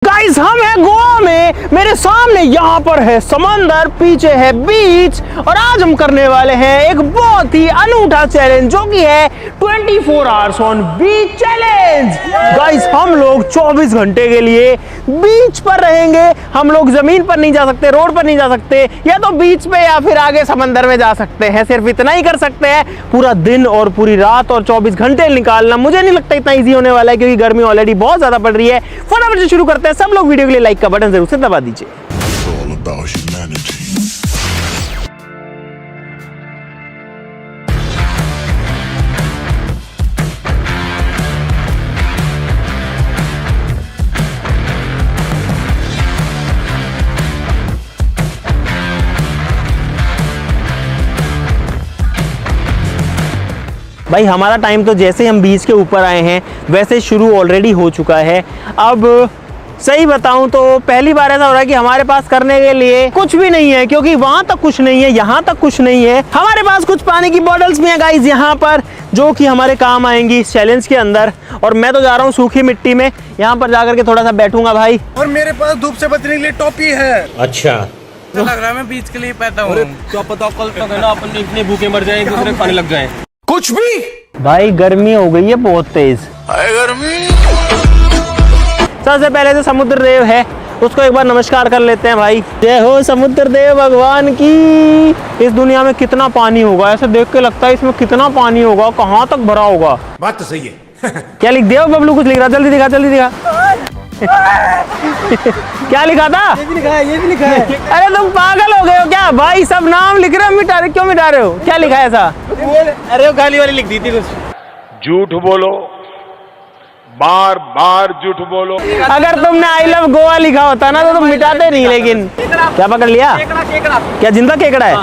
Guys हम हैं गोवा में, मेरे सामने यहाँ पर है समंदर, पीछे है बीच और आज हम करने वाले हैं एक बहुत ही अनूठा चैलेंज जो कि है 24 hours on beach challenge. Guys हम लोग 24 घंटे के लिए बीच पर रहेंगे। हम लोग जमीन पर नहीं जा सकते, रोड पर नहीं जा सकते, या तो बीच पे या फिर आगे समंदर में जा सकते हैं। सिर्फ इतना ही कर सकते हैं। पूरा दिन और पूरी रात और 24 घंटे निकालना मुझे नहीं लगता इतना ईजी होने वाला है, क्योंकि गर्मी ऑलरेडी बहुत ज्यादा पड़ रही है। फटाफट से शुरू करते हैं। सब लोग वीडियो के लिए लाइक का बटन जरूर से दबा दीजिए। भाई हमारा टाइम तो जैसे हम बीच के ऊपर आए हैं वैसे शुरू ऑलरेडी हो चुका है। अब सही बताऊं तो पहली बार ऐसा हो रहा है कि हमारे पास करने के लिए कुछ भी नहीं है, क्योंकि वहां तक कुछ नहीं है, यहाँ तक कुछ नहीं है। हमारे पास कुछ पानी की बॉटल्स भी हैं गाइस यहाँ पर, जो कि हमारे काम आएंगी इस चैलेंज के अंदर। और मैं तो जा रहा हूँ सूखी मिट्टी में, यहाँ पर जाकर के थोड़ा सा बैठूंगा भाई। और मेरे पास धूप से बचने के लिए टोपी है। अच्छा तो लग रहा है मैं बीच के लिए पैदा हूँ। क्या पता कल तक है ना अपन इतने भूखे मर जाएं, एक दूसरे खाने लग जाएं। कुछ भी भाई गर्मी हो गई है बहुत तेज। गर्मी। सबसे पहले तो समुद्र देव है, उसको एक बार नमस्कार कर लेते हैं भाई। जय हो समुद्र देव भगवान की। इस दुनिया में कितना पानी होगा, ऐसे देख के लगता है इसमें कितना पानी होगा, कहाँ तक भरा होगा। बात तो सही है। क्या लिख दिया बबलू? कुछ लिख रहा, जल्दी दिखा जल्दी दिखा। क्या लिखा था? ये भी लिखा है, ये भी लिखा है। अरे तुम पागल हो गए हो क्या भाई? सब नाम लिख रहे हो, मिटा रहे, क्यों मिटा रहे हो? क्या लिखा है ऐसा? अरे वो गाली वाली लिख दी थी कुछ। झूठ बोलो, बार बार झूठ बोलो। अगर तुमने आई लव गोवा लिखा होता ना तो तुम मिटाते नहीं। लेकिन क्या पकड़ लिया? क्या जिंदा केकड़ा है?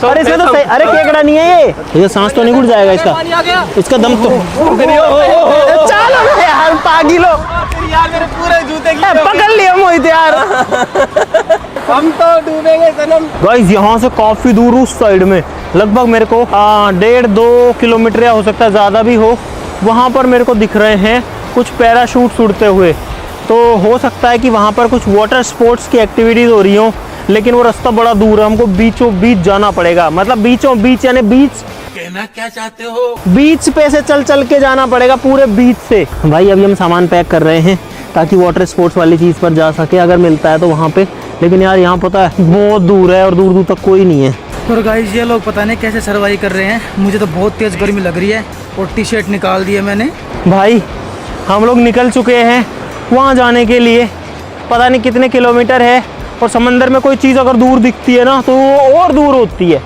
अरे इसमें तो अरे केकड़ा नहीं है ये सांस तो नहीं घुट जाएगा इसका दम तो। चलो यार पागिलो, यार मेरे पूरे जूते की पकड़ लिया मोहित यार। हम तो डूबेंगे सनम। गाइस यहाँ से काफी दूर उस साइड में, लगभग मेरे को 1.5-2 किलोमीटर या हो सकता है ज्यादा भी हो, वहां पर मेरे को दिख रहे हैं कुछ पैराशूट उड़ते हुए। तो हो सकता है कि वहाँ पर कुछ वाटर स्पोर्ट्स की एक्टिविटीज़ हो रही हो, लेकिन वो रास्ता बड़ा दूर है, हमको बीचों बीच जाना पड़ेगा। मतलब बीचों बीच यानी बीच, कहना क्या चाहते हो? बीच पे से चल चल के जाना पड़ेगा पूरे बीच से। भाई अभी हम सामान पैक कर रहे हैं ताकि वाटर स्पोर्ट्स वाली चीज़ पर जा सके, अगर मिलता है तो वहाँ पे। लेकिन यार यहाँ पता है बहुत दूर है और दूर दूर तक कोई नहीं है। और गाइस ये लोग पता नहीं कैसे सर्वाइव कर रहे हैं, मुझे तो बहुत तेज़ गर्मी लग रही है और टी शर्ट निकाल दी है मैंने। भाई हम लोग निकल चुके हैं वहाँ जाने के लिए, पता नहीं कितने किलोमीटर है। और समंदर में कोई चीज़ अगर दूर दिखती है ना तो वो और दूर होती है।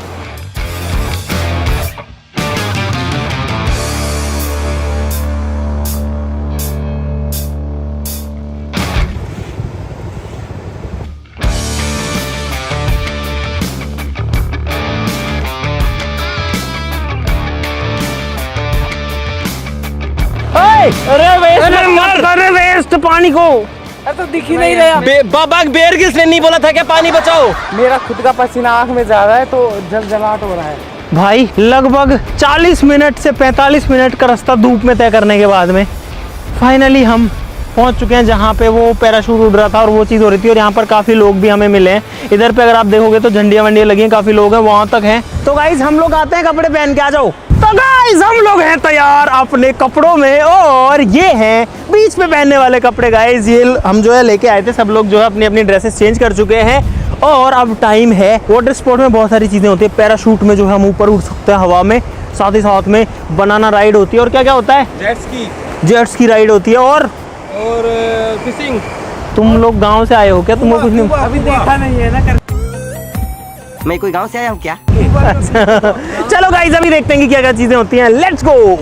अरे वेस्ट पानी को तो दिख ही नहीं रहा। बाबा बेर किसने नहीं बोला था क्या पानी बचाओ? मेरा खुद का पसीना आँख में जा रहा है तो जलजलाहट हो रहा है। भाई लगभग 40 मिनट से 45 मिनट का रास्ता धूप में तय करने के बाद में फाइनली हम पहुंच चुके हैं जहां पे वो पैराशूट उड़ रहा था और वो चीज़ हो रही थी। और यहाँ पर काफ़ी लोग भी हमें मिले हैं। इधर पे अगर आप देखोगे तो झंडियाँ वंडियाँ लगी हैं, काफ़ी लोग हैं, वहाँ तक हैं। तो गाइज हम लोग आते हैं, कपड़े पहन के आ जाओ। तो गाइज हम लोग हैं तैयार अपने कपड़ों में, और ये हैं बीच पे पहनने वाले कपड़े। गाइज ये हम जो है लेके आए थे, सब लोग जो है अपनी अपनी ड्रेसेस चेंज कर चुके हैं। और अब टाइम है, वाटर स्पोर्ट में बहुत सारी चीज़ें होती है। पैराशूट में जो है हम ऊपर उड़ सकते हैं हवा में, साथ ही साथ में बनाना राइड होती है। और क्या क्या होता है? जेट्स की राइड होती है। और फिशिंग। तुम लोग गांव से आए हो क्या? तुमको कुछ नहीं अभी देखा नहीं है ना। मैं कोई गांव से आया हूँ क्या? चलो गाइस अभी देखते हैं कि क्या क्या चीजें होती हैं। Let's go.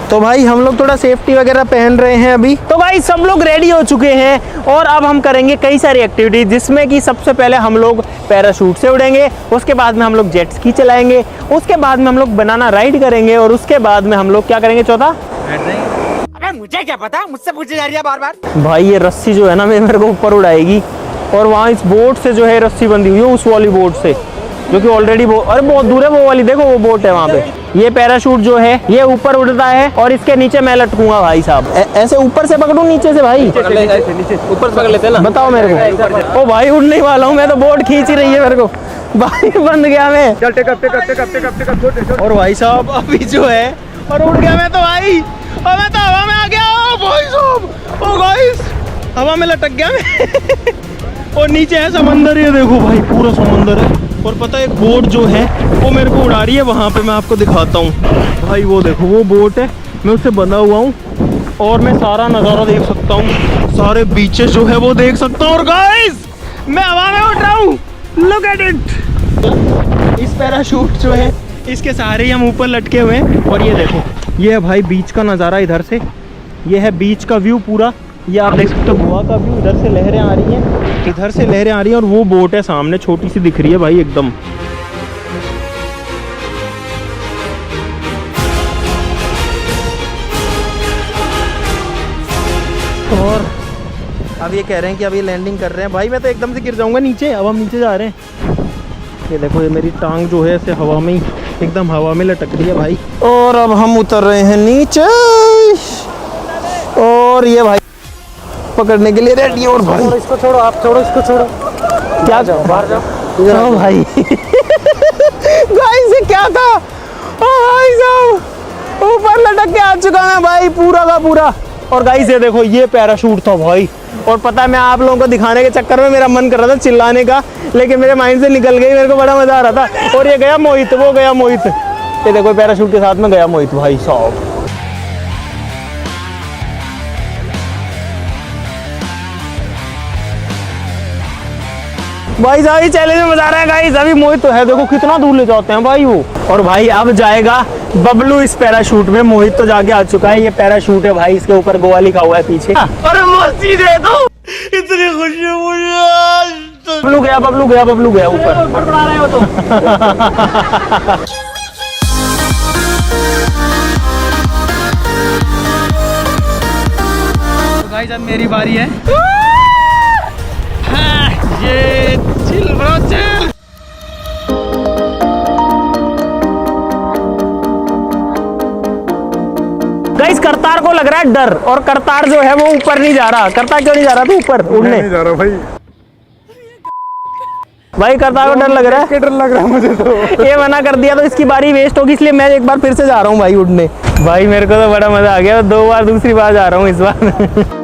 तो भाई हम लोग थोड़ा सेफ्टी वगैरह पहन रहे हैं अभी। तो भाई सब लोग रेडी हो चुके हैं और अब हम करेंगे कई सारी एक्टिविटी, जिसमें कि सबसे पहले हम लोग पैराशूट से उड़ेंगे, उसके बाद में हम लोग जेट स्की चलाएंगे, उसके बाद में हम लोग बनाना राइड करेंगे, और उसके बाद में हम लोग क्या करेंगे? चौथा, अबे मुझे क्या पता, मुझसे पूछे जा रही है बार बार। भाई ये रस्सी जो है ना मेरे को ऊपर उड़ाएगी, और वहाँ इस बोट से जो है रस्सी बंधी हुई है, उस वाली बोट से। जो कि ऑलरेडी वो अरे बहुत दूर है, वो वाली देखो वो बोट है वहाँ पे। ये पैराशूट जो है ये ऊपर उड़ता है और इसके नीचे मैं लटकूंगा भाई साहब। ऐसे ऊपर से पकड़ूं नीचे से भाई? ऊपर से पकड़ लेते हैं ना। बताओ मेरे को। ओ भाई उड़ नहीं वाला हूँ मैं तो, बोट खींच ही रही है मेरे को भाई, बंद गया मैं। चल टेक अप और भाई साहब अभी जो है और उड़ गया मैं तो भाई, और मैं तो हवा में आ गया। ओ भाई साहब, ओ गाइस हवा में लटक गया मैं और नीचे है समंदर, ये देखो भाई पूरा समंदर है। और पता है एक बोट जो है वो मेरे को उड़ा रही है वहाँ पे, मैं आपको दिखाता हूँ भाई। वो देखो वो बोट है, मैं उससे बंधा हुआ हूँ और मैं सारा नज़ारा देख सकता हूँ, सारे बीचेस जो है वो देख सकता हूँ। और गाइस मैं हवा में उड़ रहा हूँ, लुक एट इट। इस पैराशूट जो है इसके सहारे ही हम ऊपर लटके हुए हैं। और ये देखो ये है भाई बीच का नज़ारा इधर से, ये है बीच का व्यू पूरा। ये आप देख सकते हो गोवा का व्यू, इधर से लहरें आ रही हैं, इधर से लहरें आ रही हैं और वो बोट है सामने छोटी सी दिख रही है भाई एकदम। और अब ये कह रहे हैं कि अब ये लैंडिंग कर रहे हैं भाई, मैं तो एकदम से गिर जाऊंगा नीचे। अब हम नीचे जा रहे हैं, ये देखो ये मेरी टांग जो है ऐसे हवा में ही एकदम हवा में लटक रही है भाई। और अब हम उतर रहे हैं नीचे और ये भाई पकड़ने के लिए रेडी। और भाई इसको छोड़ो, आप छोड़ो इसको, छोड़ो क्या जाओ बाहर जाओ भाई गाइस ये क्या था? ओ भाई साहब ऊपर लटक के आ चुका मैं भाई पूरा का पूरा। और गाइस ये देखो ये पैराशूट था भाई। और पता है मैं आप लोगों को दिखाने के चक्कर में मेरा मन कर रहा था चिल्लाने का, लेकिन मेरे माइंड से निकल गई, मेरे को बड़ा मजा आ रहा था। और ये गया मोहित, वो गया मोहित, ये देखो पैराशूट के साथ में गया मोहित भाई साहब। भाई साहब ये चैलेंज में मजा आ रहा है गाइस। अभी मोहित तो है देखो कितना दूर ले जाते हैं भाई वो। और भाई अब जाएगा बबलू इस पैराशूट में। मोहित तो जाके आ चुका है, ये पैराशूट है भाई, इसके ऊपर गोवा लिखा हुआ है पीछे। अरे मस्ती दे दो, इतनी खुशी है मुझे। बबलू गया बबलू गया बबलू गया ऊपर। बड़बड़ा रहे हो तुम। तो गाइस अब मेरी बारी है। ये chill bro chill. Guys Kartar को लग रहा है डर, और करतार जो है वो ऊपर नहीं जा रहा। करतार क्यों नहीं जा रहा तू ऊपर उड़ने? नहीं जा रहा भाई, भाई करतार को डर लग रहा है। डर लग रहा है मुझे तो। ये मना कर दिया तो इसकी बारी वेस्ट होगी, इसलिए मैं एक बार फिर से जा रहा हूँ भाई उड़ने। भाई मेरे को तो बड़ा मजा आ गया, 2 बार दूसरी बार जा रहा हूँ इस बार।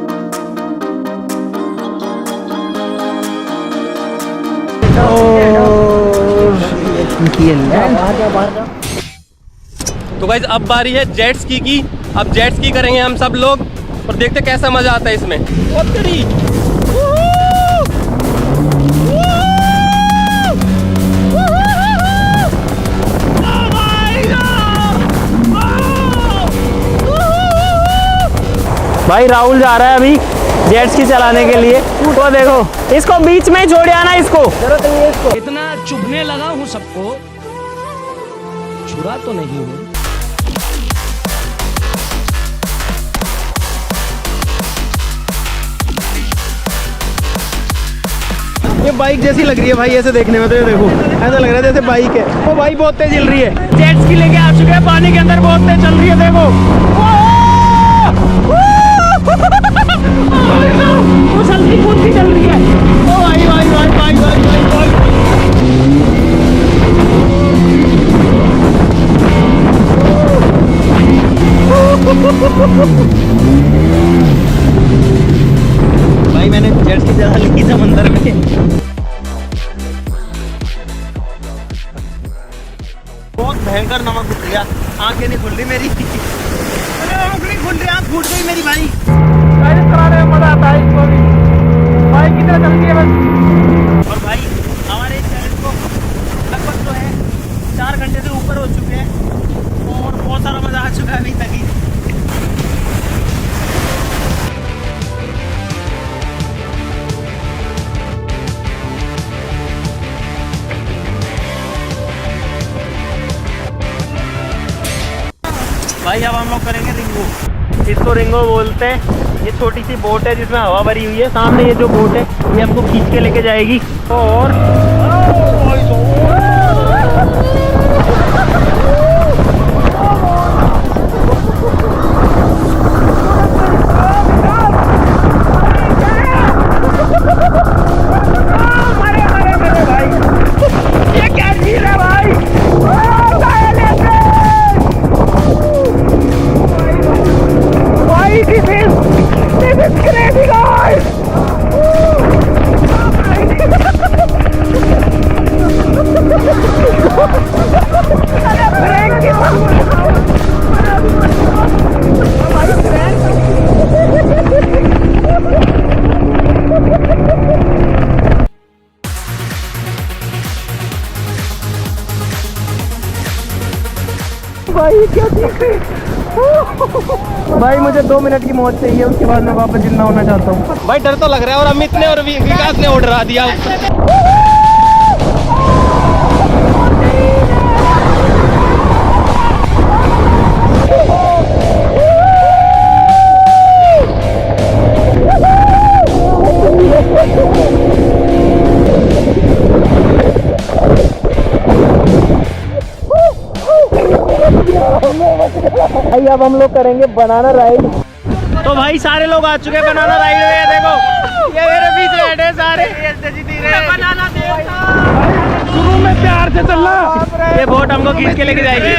तो गाइस अब बारी है जेट स्की की। अब जेट स्की करेंगे हम सब लोग और देखते कैसा मजा आता है इसमें। और तेरी भाई राहुल जा रहा है अभी जेट स्की चलाने के लिए। तो देखो इसको बीच में छोड़ आना, इसको जरूरत नहीं है इसको। इतना चुभने लगा हूं सबको, छुरा तो नहीं हूं। ये बाइक जैसी लग रही है भाई ऐसे देखने में, तो ये देखो ऐसा लग रहा है जैसे बाइक है। वो भाई बहुत तेज चल रही है, जेट स्की लेके आ चुके हैं पानी के अंदर, बहुत तेज चल रही है देखो। वो चलती कूदती चल रही है। ओ भाई भाई भाई भाई भाई भाई भाई भाई मैंने जेट स्की चला ली समंदर में। बहुत भयंकर नमक घुस गया, आंखें नहीं खुल रही मेरी। आंख नहीं खुल रही, आंख फूट गई मेरी भाई। इस तरह मजा आता है इसको भी, भाई कितना चलती है बस। और भाई हमारे इस चैलेंज को लगभग जो है 4 घंटे से ऊपर हो चुके हैं और बहुत सारा मजा आ चुका है अभी तक ही। भाई अब हम लोग करेंगे रिंगो। इसको रिंगो बोलते हैं। ये छोटी सी बोट है जिसमें हवा भरी हुई है। सामने ये जो बोट है ये हमको खींच के लेके जाएगी। और भाई क्या चीज़ है। भाई मुझे 2 मिनट की मौत चाहिए, उसके बाद मैं वापस जिंदा होना चाहता हूँ। भाई डर तो लग रहा है, और अमित ने और विकास ने उड़ा दिया। भाई अब हम लोग करेंगे बनाना राइड। तो भाई सारे लोग आ चुके हैं बनाना राइड में। देखो ये मेरे पीछे बैठे सारे। बनाना शुरू में प्यार से चलना। ये बोट हमको खींच के लेके जाएगी।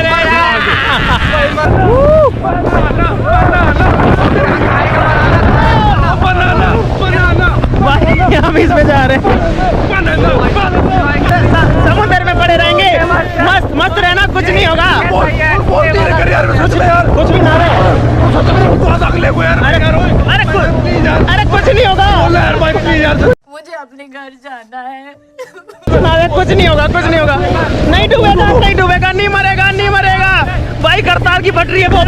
भाई हम इसमें जा रहे हैं। समुद्र में पड़े रहेंगे, मस्त मस्त रहना, कुछ नहीं होगा। कुछ भी ना रहे। अरे कुछ नहीं होगा। मुझे अपने घर जाना है। कुछ नहीं होगा, कुछ नहीं होगा। नहीं डूबेगा, नहीं डूबेगा, नहीं मरेगा, नहीं मरेगा। भाई करतार की फट रही है बहुत।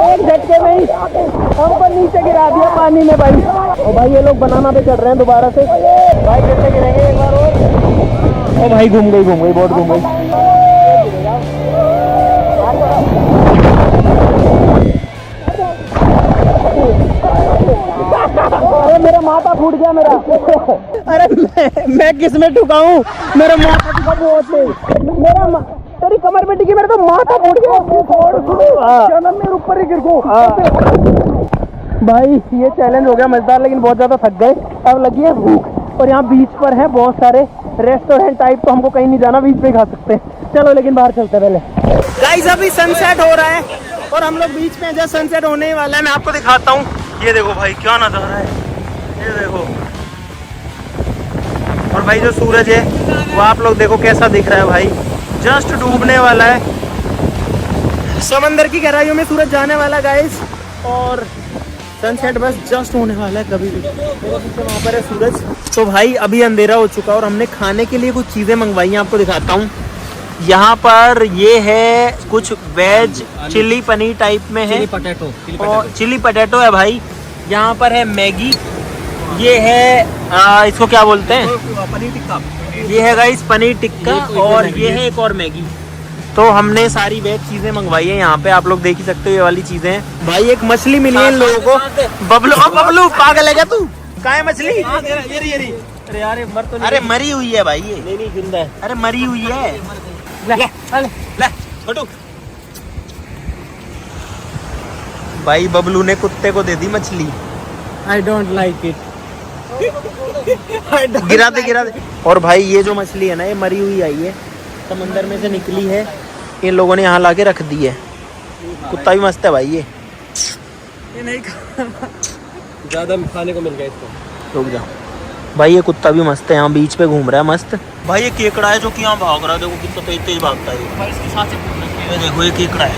एक झटके में ही हमको नीचे गिरा दिया पानी में भाई। और भाई ये लोग बनाना पे चढ़ रहे हैं दोबारा से। भाई कैसे गिरेंगे एक बार और। ओ भाई घूम गई बोट घूम गई। अरे मेरा माथा फूट गया मेरा। अरे मैं किस में ठुका हूँ? मेरा माथा ठुका बहुत तेज। तेरी कमर में टिकी, मेरा तो माथा फूट गया। मेरे ऊपर ही गिर गो। भाई ये चैलेंज हो गया मजेदार, लेकिन बहुत ज्यादा थक गए। अब लगी है भूख, और यहाँ बीच पर है बहुत सारे रेस्टोरेंट टाइप, तो हमको कहीं नहीं जाना, बीच पे खा सकते हैं। चलो लेकिन बाहर चलते पहले। गाइस अभी सनसेट हो रहा है और हम लोग बीच में जब सनसेट होने वाला है, मैं आपको दिखाता हूँ। ये देखो भाई क्या नजारा है, ये देखो। और भाई जो सूरज है वो आप लोग देखो कैसा दिख रहा है भाई, जस्ट डूबने वाला है। समंदर की गहराइयों में सूरज जाने वाला गाइस, और सनसेट बस जस्ट होने वाला है कभी भी। वहाँ पर है सूरज। तो भाई अभी अंधेरा हो चुका और हमने खाने के लिए कुछ चीज़ें मंगवाई हैं, आपको दिखाता हूँ। यहाँ पर ये है कुछ वेज चिली पनीर टाइप में है, और चिली पटेटो है भाई। यहाँ पर है मैगी, ये है इसको क्या बोलते हैं, पनीर टिक्का। ये है गाइस पनीर टिक्का, और ये है एक और मैगी। तो हमने सारी वेज चीजें मंगवाई है यहाँ पे, आप लोग देख ही सकते हो ये वाली चीजें हैं। भाई एक मछली मिली है इन लोगों को। बबलू, बबलू पागल है क्या तू? कहाँ है मछली? अरे यार मर तो नहीं। अरे मरी हुई है भाई ये। नहीं जिंदा है। अरे मरी हुई है। ले छोटू। भाई बबलू ने कुत्ते को दे दी मछली। I don't like it. गिरा दे। और भाई ये जो मछली है ना, ये मरी हुई आई है, समंदर में से निकली है, इन लोगों ने यहाँ लाके रख दी है। कुत्ता भी मस्त है भाई ये नहीं ज्यादा खाने को मिल गया इसको। रुक जाओ भाई, ये कुत्ता भी मस्त है, यहाँ बीच पे घूम रहा है मस्त। भाई ये केकड़ा है जो कि यहाँ भाग रहा है, देखो कितना तेज भागता है ये। देखो ये केकड़ा है।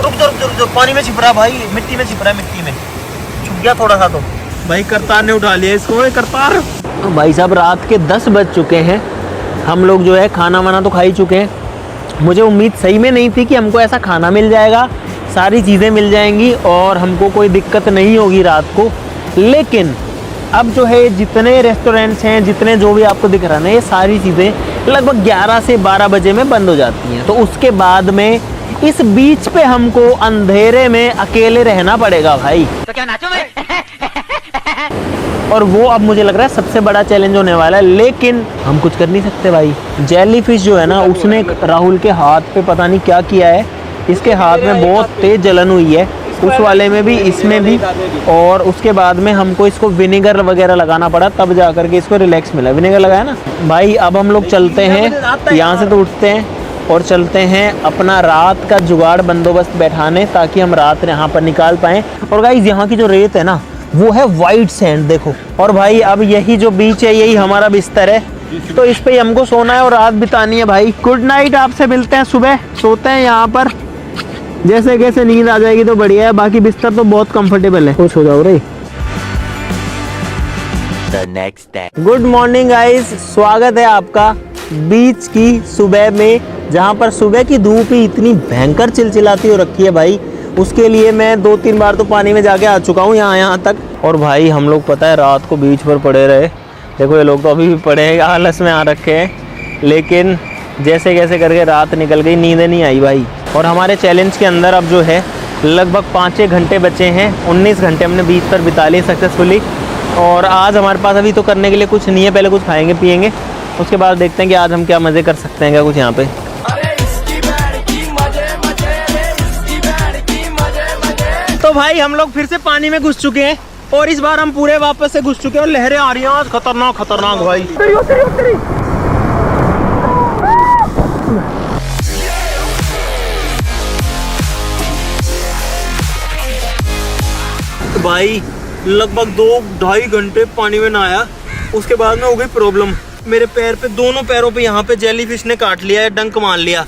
रुक जाओ, पानी में छिप रहा है भाई, मिट्टी में छिप रहा है, मिट्टी में छुप गया थोड़ा सा। तो भाई करतार ने उठा लिया इसको। करतार भाई साहब रात के 10 बज चुके हैं, हम लोग जो है खाना वाना तो खा ही चुके हैं। मुझे उम्मीद सही में नहीं थी कि हमको ऐसा खाना मिल जाएगा, सारी चीज़ें मिल जाएंगी और हमको कोई दिक्कत नहीं होगी रात को। लेकिन अब जो है जितने रेस्टोरेंट्स हैं, जितने जो भी आपको दिख रहा है ना, ये सारी चीज़ें लगभग 11 से 12 बजे में बंद हो जाती हैं। तो उसके बाद में इस बीच पे हमको अंधेरे में अकेले रहना पड़ेगा भाई। तो क्या नाचो भाई? और वो अब मुझे लग रहा है सबसे बड़ा चैलेंज होने वाला है, लेकिन हम कुछ कर नहीं सकते भाई। जेली फिश जो है ना, उसने राहुल के हाथ पे पता नहीं क्या किया है, इसके हाथ में बहुत तेज जलन हुई है, उस वाले में भी, इसमें भी। और उसके बाद में हमको इसको विनेगर वगैरह लगाना पड़ा, तब जा करके इसको रिलैक्स मिला। विनेगर लगाया ना भाई। अब हम लोग चलते हैं यहाँ से, तो उठते हैं और चलते हैं अपना रात का जुगाड़ बंदोबस्त बैठाने, ताकि हम रात यहाँ पर निकाल पाएँ। और गाइस यहाँ की जो रेत है ना, वो है वाइट सैंड, देखो। और भाई अब यही जो बीच है, यही हमारा बिस्तर है, तो इस पे ही हमको सोना है और रात बितानी है भाई। गुड नाइट, आपसे मिलते हैं सुबह। सोते हैं यहाँ पर, जैसे कैसे नींद आ जाएगी तो बढ़िया है, बाकी बिस्तर तो बहुत कंफर्टेबल है। खुश हो जाओ रे। गुड मॉर्निंग गाइस, स्वागत है आपका बीच की सुबह में, जहाँ पर सुबह की धूप ही इतनी भयंकर चिलचिलाती हो रखी है भाई। उसके लिए मैं 2-3 बार तो पानी में जाके आ चुका हूँ यहाँ तक। और भाई हम लोग पता है रात को बीच पर पड़े रहे। देखो ये लोग तो अभी भी पड़े हैं, आलस में आ रखे हैं, लेकिन जैसे कैसे करके रात निकल गई, नींदें नहीं आई भाई। और हमारे चैलेंज के अंदर अब जो है लगभग 5-6 घंटे बचे हैं। 19 घंटे हमने बीच पर बिता लिए सक्सेसफुली। और आज हमारे पास अभी तो करने के लिए कुछ नहीं है, पहले कुछ खाएंगे पिएंगे, उसके बाद देखते हैं कि आज हम क्या मज़े कर सकते हैं क्या कुछ यहाँ पे। तो भाई हम लोग फिर से पानी में घुस चुके हैं और इस बार हम पूरे वापस से घुस चुके हैं और लहरें आ रही हैं आज खतरनाक खतरनाक भाई। भाई लगभग 2-2.5 घंटे पानी में नहाया, उसके बाद में हो गई प्रॉब्लम। मेरे पैर पे, दोनों पैरों पे यहाँ पे जेलीफिश ने काट लिया है, डंक मार लिया।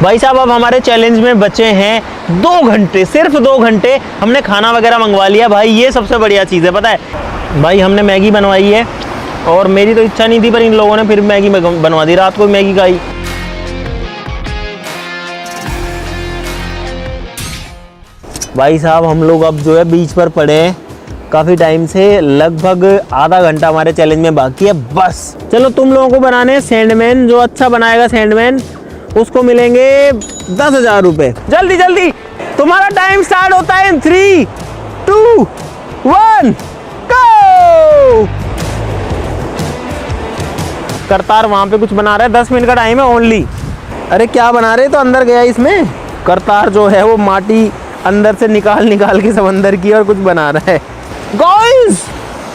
भाई साहब अब हमारे चैलेंज में बचे हैं 2 घंटे, सिर्फ 2 घंटे। हमने खाना वगैरह मंगवा लिया भाई, ये सबसे बढ़िया चीज़ है पता है भाई। हमने मैगी बनवाई है और मेरी तो इच्छा नहीं थी, पर इन लोगों ने फिर मैगी बनवा दी, रात को मैगी खाई। भाई साहब हम लोग अब जो है बीच पर पड़े हैं काफ़ी टाइम से, लगभग आधा घंटा हमारे चैलेंज में बाकी है बस। चलो तुम लोगों को बनाने हैं सैंडमैन, जो अच्छा बनाएगा सैंडमैन उसको मिलेंगे 10,000 रुपये। जल्दी जल्दी, तुम्हारा टाइम स्टार्ट होता है इन 3, 2, 1 गो। करतार वहाँ पे कुछ बना रहा है, 10 मिनट का टाइम है ओनली। अरे क्या बना रहे, तो अंदर गया इसमें। करतार जो है वो माटी अंदर से निकाल के समंदर की और कुछ बना रहा है। गाइस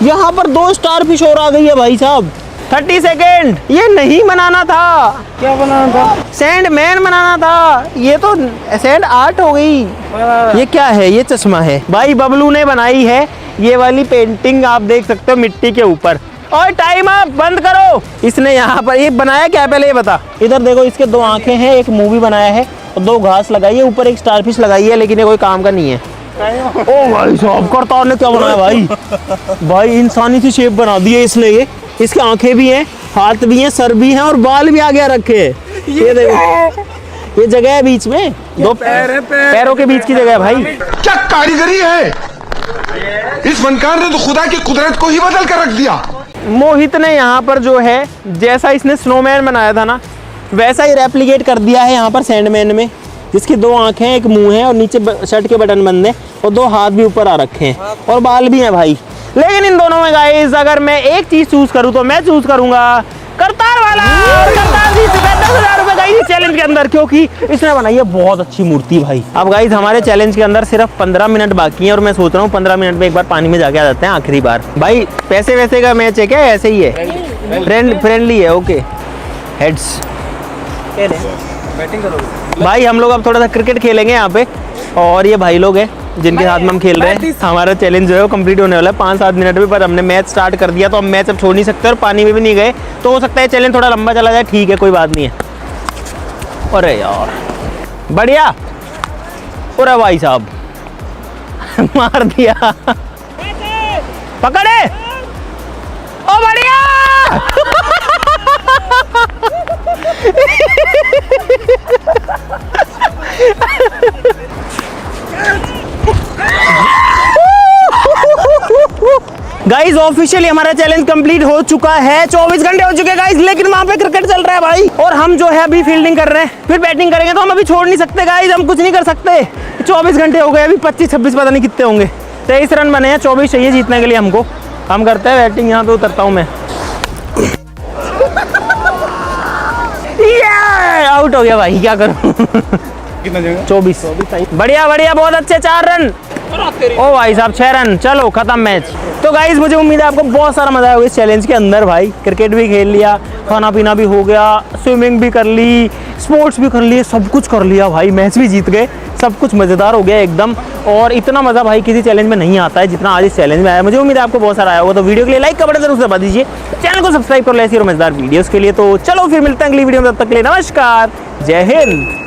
यहाँ पर 2 स्टार फिश और आ गई है भाई साहब। 30 सेकेंड, ये नहीं बनाना था। क्या बनाना था? सैंडमैन बनाना था, ये तो सैंड आर्ट हो गई। ये क्या है? ये चश्मा है भाई, बबलू ने बनाई है ये वाली पेंटिंग, आप देख सकते हो मिट्टी के ऊपर। और टाइम अप, बंद करो। इसने यहाँ पर ये बनाया क्या, पहले ये बता। इधर देखो, इसके 2 आंखें हैं, एक मुंह भी बनाया है और 2 घास लगाई है, ऊपर एक स्टारफिश लगाई है, लेकिन ये कोई काम का नहीं है। ओ भाई साहब करतार ने क्या बनाया भाई, भाई इंसानी सी शेप बना दी है इसने। ये इसकी आंखें भी हैं, हाथ भी हैं, सर भी हैं और बाल भी आगे रखे हैं। ये देखो, ये जगह है बीच में, 2 पैरों के बीच की जगह है भाई। क्या कारीगरी है, इस फनकार ने तो खुदा की कुदरत को ही बदल कर रख दिया। मोहित ने यहाँ पर जो है, जैसा इसने स्नोमैन बनाया था ना, वैसा ही रेप्लिकेट कर दिया है यहाँ पर सैंडमैन में, जिसकी 2 आंखें हैं, एक मुंह है और नीचे शर्ट के बटन बंद हैं और 2 हाथ भी ऊपर आ रखे हैं और बाल भी हैं भाई। लेकिन इन दोनों में गाइस अगर मैं एक चीज चूज करूँ तो मैं चूज करूंगा करतार वाला। करतार जी से 10,000 रुपए गाइस इस चैलेंज के अंदर, क्योंकि इसने बनाई है बहुत अच्छी मूर्ति भाई। अब गाइस हमारे चैलेंज के अंदर सिर्फ 15 मिनट बाकी हैं और मैं सोच रहा हूँ 15 मिनट में एक बार पानी में जाके आ जाते हैं आखिरी बार। भाई पैसे वैसे का मैच है क्या, ऐसे ही है? फ्रेंडली है, ओके। हेड्स बैटिंग करोगे भाई। हम लोग अब थोड़ा सा क्रिकेट खेलेंगे यहाँ पे, और ये भाई लोग हैं जिनके साथ में हम खेल रहे हैं। हमारा चैलेंज जो है वो कंप्लीट होने वाला है 5-7 मिनट में, पर हमने मैच स्टार्ट कर दिया तो हम मैच अब छोड़ नहीं सकते और पानी में भी नहीं गए, तो हो सकता है चैलेंज थोड़ा लंबा चला जाए। ठीक है, कोई बात नहीं है। अरे यार बढ़िया, अरे भाई साहब मार दिया, पकड़े, ओ बढ़िया। गाइस ऑफिशियली हमारा चैलेंज कंप्लीट हो चुका है। 24 घंटे हो चुके हैं गाइस, लेकिन वहां पे क्रिकेट चल रहा है भाई, और हम जो है अभी फील्डिंग कर रहे हैं, फिर बैटिंग करेंगे, तो हम अभी छोड़ नहीं सकते गाइस, हम कुछ नहीं कर सकते। 24 घंटे हो गए, अभी 25-26 पता नहीं कितने होंगे, 23 रन बने हैं, 24 चाहिए जीतने के लिए हमको। हम करते हैं बैटिंग, यहाँ पे उतरता हूँ मैं। आउट हो गया भाई, क्या करूँ। 24। बढ़िया बढ़िया, बहुत अच्छे 4 रन। ओ भाई साहब 6 रन, चलो खत्म मैच। तो गाइस मुझे उम्मीद है आपको बहुत सारा मजा आएगा इस चैलेंज के अंदर। भाई क्रिकेट भी खेल लिया, खाना पीना भी हो गया, स्विमिंग भी कर ली, स्पोर्ट्स भी कर लिए, सब कुछ कर लिया भाई, मैच भी जीत गए, सब कुछ मज़ेदार हो गया एकदम। और इतना मज़ा भाई किसी चैलेंज में नहीं आता है जितना आज इस चैलेंज में आया। मुझे उम्मीद है आपको बहुत सारा आया होगा। तो वीडियो के लिए लाइक का बटन जरूर दबा दीजिए, चैनल को सब्सक्राइब कर लो ऐसी और मज़ेदार वीडियोज़ के लिए। तो चलो फिर मिलते हैं अगली वीडियो में, तब तक के लिए नमस्कार, जय हिंद।